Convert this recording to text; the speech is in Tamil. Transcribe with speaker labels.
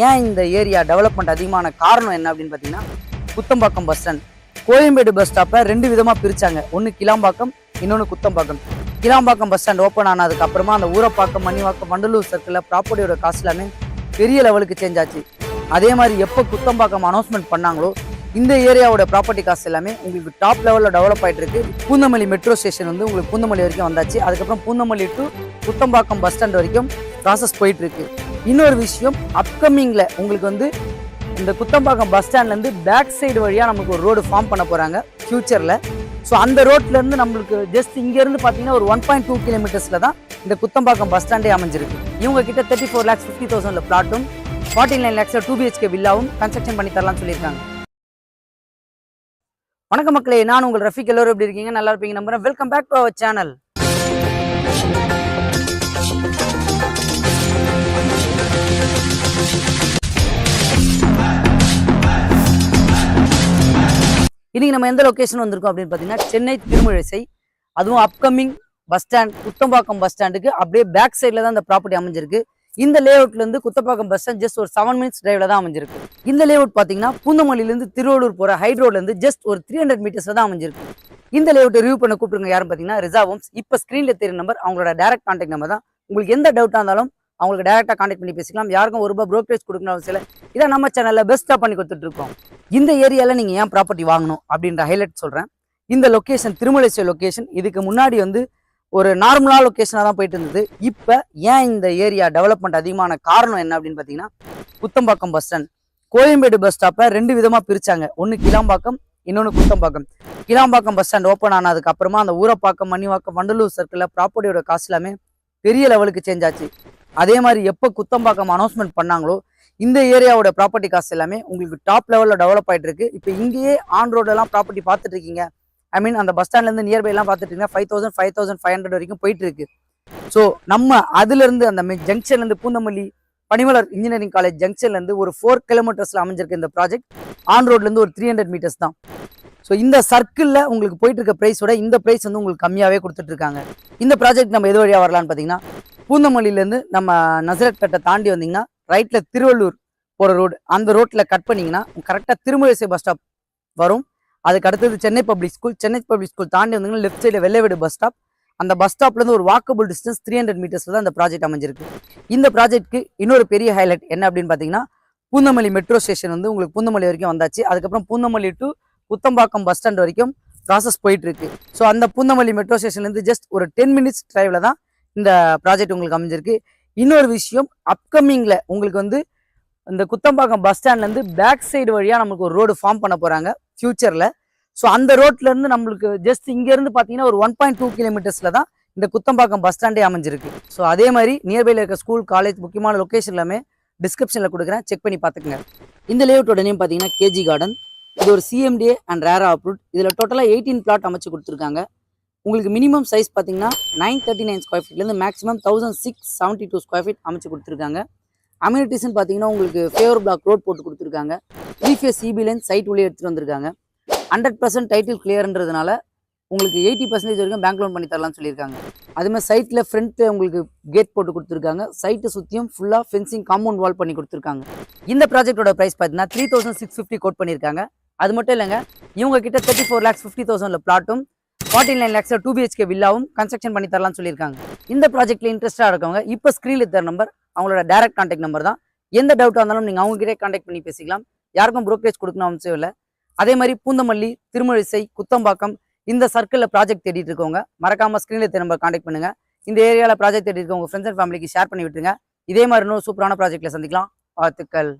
Speaker 1: ஏன் இந்த ஏரியா டெவலப்மெண்ட் அதிகமான காரணம் என்ன அப்படின்னு பார்த்தீங்கன்னா, Kuthambakkam bus stand. Koyambedu bus ஸ்டாப்பை 2 விதமாக பிரித்தாங்க. ஒன்று கிளாம்பாக்கம், இன்னொன்று Kuthambakkam. Kilambakkam bus stand open ஆனதுக்கு அப்புறமா அந்த ஊரப்பாக்கம், மணிவாக்கம், வண்டலூர் சர்க்கிளில் ப்ராப்பர்ட்டியோட காஸ்ட் எல்லாமே பெரிய லெவலுக்கு சேஞ்ச் ஆச்சு. அதே மாதிரி எப்போ குத்தம்பாக்கம் அனௌன்ஸ்மெண்ட் பண்ணாங்களோ இந்த ஏரியாவோட ப்ராப்பர்ட்டி காஸ்ட் எல்லாமே உங்களுக்கு டாப் லெவலில் டெவலப் ஆகிட்டு இருக்கு. பூந்தமல்லி மெட்ரோ ஸ்டேஷன் வந்து உங்களுக்கு பூந்தமல்லி வரைக்கும் வந்தாச்சு. அதுக்கப்புறம் Poonamallee to Kuthambakkam bus stand வரைக்கும் ப்ராசஸ் போயிட்டு இருக்கு. இன்னொரு விஷயம், அப்கமிங்கில் உங்களுக்கு வந்து இந்த குத்தம்பாக்கம் பஸ் ஸ்டாண்ட்லேருந்து பேக் சைடு வழியாக நமக்கு ஒரு ரோடு ஃபார்ம் பண்ண போகிறாங்க ஃபியூச்சரில். ஸோ அந்த ரோட்லேருந்து நம்மளுக்கு ஜஸ்ட் இங்கேருந்து பார்த்தீங்கன்னா ஒரு 1.2 கிலோமீட்டர்ஸில் தான் இந்த குத்தம்பாக்கம் பஸ் ஸ்டாண்டே அமைஞ்சிருக்கு. இவங்க கிட்ட 34,50,000 பிளாட்டும் 49 lakhs 2 BHK வில்லாவும் கன்ஸ்ட்ரக்ஷன் பண்ணி தரலாம்னு சொல்லியிருக்காங்க. வணக்கம் மக்களே, நான் உங்கள் ரஃபிக். எல்லோரும் எப்படி இருக்கீங்க? நல்லா இருப்பீங்க நம்புறேன். Welcome back to our channel. இன்னைக்கு நம்ம எந்த லொகேஷன் வந்திருக்கோம் அப்படின்னு பார்த்தீங்கன்னா, சென்னை திருமழிசை. அதுவும் upcoming bus stand Kuthambakkam bus ஸ்டாண்டுக்கு அப்படியே பேக் சைடில் தான் இந்த ப்ராப்பர்ட்டி அமைஞ்சிருக்கு. இந்த லேஅவுட்லேருந்து குத்தம்பாக்கம் பஸ் ஸ்டாண்ட் ஜஸ்ட் ஒரு 7 minutes டிரைவில் தான் அமைஞ்சிருக்கு. இந்த லேஅவுட் பார்த்தீங்கன்னா பூந்தமல்லியிலேருந்து திருவள்ளூர் போகிற ஹை ரோட்லேருந்து ஜஸ்ட் ஒரு 300 மீட்டர்ஸில் தான் அமைஞ்சிருக்கு. இந்த லேஅவுட்டை ரிவ்யூ பண்ண கூப்பிடுங்க யாரும் பார்த்தீங்கன்னா ரிசாவோம்ஸ். இப்போ ஸ்க்ரீனில் தெரியும் நம்பர், அவங்களோட டேரக்ட் கான்டாக்ட் நம்பர் தான். உங்களுக்கு எந்த டவுட்டாக இருந்தாலும் அவங்களுக்கு டேரெக்டாக கான்டாக்ட் பண்ணி பேசிக்கலாம். யாருக்கும் ₹1 ப்ரோக்கரேஜ் கொடுக்கணும் அவசியம் இல்லை. இதை நம்ம சேனலில் பெஸ்ட்டாக பண்ணி கொடுத்துட்ருக்கோம். இந்த ஏரியாவில் நீங்கள் ஏன் ப்ராப்பர்ட்டி வாங்கணும் அப்படின்ற ஹைலைட் சொல்கிறேன். இந்த லொக்கேஷன் திருமழிசை லொக்கேஷன். இதுக்கு முன்னாடி வந்து ஒரு நார்மலாக லொக்கேஷனாக தான் போயிட்டு இருந்தது. இப்போ ஏன் இந்த ஏரியா டெவலப்மெண்ட் அதிகமான காரணம் என்ன அப்படின்னு பார்த்தீங்கன்னா, Kuthambakkam bus stand. Koyambedu bus ஸ்டாப்பை 2 விதமாக பிரித்தாங்க. ஒன்று கிளாம்பாக்கம், இன்னொன்று Kuthambakkam. Kilambakkam bus stand open ஆனதுக்கு அப்புறமா அந்த ஊரப்பாக்கம், மணிவாக்கம், வண்டலூர் சர்க்கிளில் ப்ராப்பர்ட்டியோட காஸ்ட் எல்லாமே பெரிய லெவலுக்கு சேஞ்ச் ஆச்சு. அதே மாதிரி எப்போ குத்தம்பாக்கம் அனௌன்ஸ்மெண்ட் பண்ணாங்களோ இந்த ஏரியாவோட ப்ராப்பர்ட்டி காஸ்ட் எல்லாமே உங்களுக்கு டாப் லெவலில் டெவலப் ஆகிட்டு இருக்கு. இப்போ இங்கேயே ஆன் ரோடெல்லாம் ப்ராப்பர்ட்டி பார்த்துட்டு இருக்கீங்க. ஐ மீன் அந்த பஸ் ஸ்டாண்ட்லேருந்து நியர்பைலாம் பார்த்துட்டு இருக்கீங்கன்னா 5,000 5,500 வரைக்கும் போயிட்டு இருக்கு. ஸோ நம்ம அதுலேருந்து அந்த ஜங்ஷன்லேருந்து பூந்தமல்லி பனிமலர் இன்ஜினியரிங் காலேஜ் ஜங்ஷன்லேருந்து ஒரு 4 கிலோமீட்டர்ஸில் அமைஞ்சிருக்கு இந்த ப்ராஜெக்ட். ஆன் ரோட்லேருந்து ஒரு 300 மீட்டர்ஸ் தான். ஸோ இந்த சர்க்கிளில் உங்களுக்கு போயிட்டு இருக்க ப்ரைஸோட இந்த ப்ரைஸ் வந்து உங்களுக்கு கம்மியாகவே கொடுத்துட்டு இருக்காங்க. இந்த ப்ராஜெக்ட் நம்ம எது வழியாக வரலான்னு பார்த்தீங்கன்னா, பூந்தமல்லியிலேருந்து நம்ம நசரத் பேட்டை தாண்டி வந்தீங்கன்னா ரைட்டில் திருவள்ளூர் போகிற ரோடு, அந்த ரோட்டில் கட் பண்ணிங்கன்னா கரெக்டாக திருமழிசை பஸ் ஸ்டாப் வரும். அதுக்கு அடுத்தது Chennai public school. Chennai public school தாண்டி வந்தீங்கன்னா லெஃப்ட் சைடில் வெள்ளைவீடு பஸ் ஸ்டாப். அந்த பஸ் ஸ்டாப்லேருந்து ஒரு வாக்கபிள் டிஸ்டன்ஸ் 300 மீட்டர்ஸில் தான் இந்த ப்ராஜெக்ட் அமைஞ்சிருக்கு. இந்த ப்ராஜெக்ட்க்கு இன்னொரு பெரிய ஹைலைட் என்ன அப்படின்னு பார்த்தீங்கன்னா, பூந்தமல்லி மெட்ரோ ஸ்டேஷன் வந்து உங்களுக்கு பூந்தமல்லி வரைக்கும் வந்தாச்சு. அதுக்கப்புறம் Poonamallee to Kuthambakkam bus stand வரைக்கும் ப்ராசஸ் போயிட்டு இருக்கு. ஸோ அந்த பூந்தமல்லி மெட்ரோ ஸ்டேஷன்லேருந்து ஜஸ்ட் ஒரு 10 minutes டிரைவில் தான் இந்த ப்ராஜெக்ட் உங்களுக்கு அமைஞ்சிருக்கு. இன்னொரு விஷயம், அப்கமிங்கில் உங்களுக்கு வந்து இந்த குத்தம்பாக்கம் பஸ் ஸ்டாண்ட்லேருந்து பேக் சைடு வழியாக நமக்கு ஒரு ரோடு ஃபார்ம் பண்ண போகிறாங்க ஃபியூச்சரில். ஸோ அந்த ரோட்லேருந்து நம்மளுக்கு ஜஸ்ட் இங்கேருந்து பார்த்தீங்கன்னா ஒரு 1.2 கிலோமீட்டர்ஸில் தான் இந்த குத்தம்பாக்கம் பஸ் ஸ்டாண்டே அமைஞ்சிருக்கு. ஸோ அதே மாதிரி நியர்பையில் இருக்க ஸ்கூல், காலேஜ், முக்கியமான லொக்கேஷன் எல்லாமே டிஸ்கிரிப்ஷனில் கொடுக்குறேன், செக் பண்ணி பார்த்துக்குங்க. இந்த லேஅவுட்டோட நேம் பார்த்தீங்கன்னா கேஜி கார்டன். இது ஒரு CMDA அண்ட் ரேரா அப்ரூவ்ட். இதில் டோட்டலாக 18 பிளாட் அமைச்சு கொடுத்துருக்காங்க. உங்களுக்கு மினிமம் சைஸ் பார்த்தீங்கன்னா 939 ஸ்கொயர் ஃபீட்லேருந்து மேக்ஸிமம் 1672 ஸ்கொயர் ஃபீட் அமைச்சு கொடுத்துருக்காங்க. அம்யூனிட்டிஸ்ன்னு பார்த்தீங்கன்னா உங்களுக்கு ஃபேவர் பிளாக் ரோட் போட்டு கொடுத்துருக்காங்க. 3 phase CB லைன் சைட் உள்ளே எடுத்துகிட்டு வந்திருக்காங்க. 100% டைட்டில் கிளியர்ன்றதுனால உங்களுக்கு 80% வரைக்கும் பேங்க் லோன் பண்ணி தரலாம்னு சொல்லியிருக்காங்க. அதுமாதிரி சைட்டில் ஃப்ரண்ட்டில் உங்களுக்கு கேட் போட்டு கொடுத்துருக்காங்க. சைட்டை சுற்றியும் ஃபுல்லாக ஃபென்சிங் காம்பவுண்ட் வால் பண்ணி கொடுத்துருக்காங்க. இந்த ப்ராஜெக்டோட ப்ரைஸ் பார்த்தீங்கன்னா 3,650 கோட் பண்ணியிருக்காங்க. அது மட்டும் இல்லைங்க, இவங்க கிட்ட 34,50,000 பிளாட்டும் 49 lakhs 2 BHK வில்லாவும் கன்ஸ்ட்ரக்ஷன் பண்ணி தரலாம்னு சொல்லியிருக்காங்க. இந்த ப்ராஜெக்ட்ல இன்ட்ரெஸ்டாக இருக்கவங்க இப்போ ஸ்க்ரீனில் தர நம்பர் அவங்களோட டேரக்ட் கான்டாக்ட் நம்பர் தான். எந்த டவுட்டாக இருந்தாலும் நீங்கள் அவங்ககிட்டே கான்டாக்ட் பண்ணி பேசிக்கலாம். யாருக்கும் ப்ரோக்கரேஜ் கொடுக்கணும் அவசியம் இல்லை. அதே மாதிரி பூந்தமல்லி, திருமழிசை, குத்தம்பாக்கம் இந்த சர்க்கிளில் ப்ராஜெக்ட் தேடிட்டு இருக்கவங்க மறக்காமல் ஸ்க்ரீனில் தர நம்பர் கான்டாக்ட் பண்ணுங்கள். இந்த ஏரியாவில் ப்ராஜெக்ட் தேடி இருக்கவங்க ஃப்ரெண்ட்ஸ் அண்ட் ஃபேமிலிக்கு ஷேர் பண்ணி விட்டுருங்க. இதே மாதிரி இன்னும் சூப்பரான ப்ராஜெக்டில் சந்திக்கலாம். வாழ்த்துக்கள்.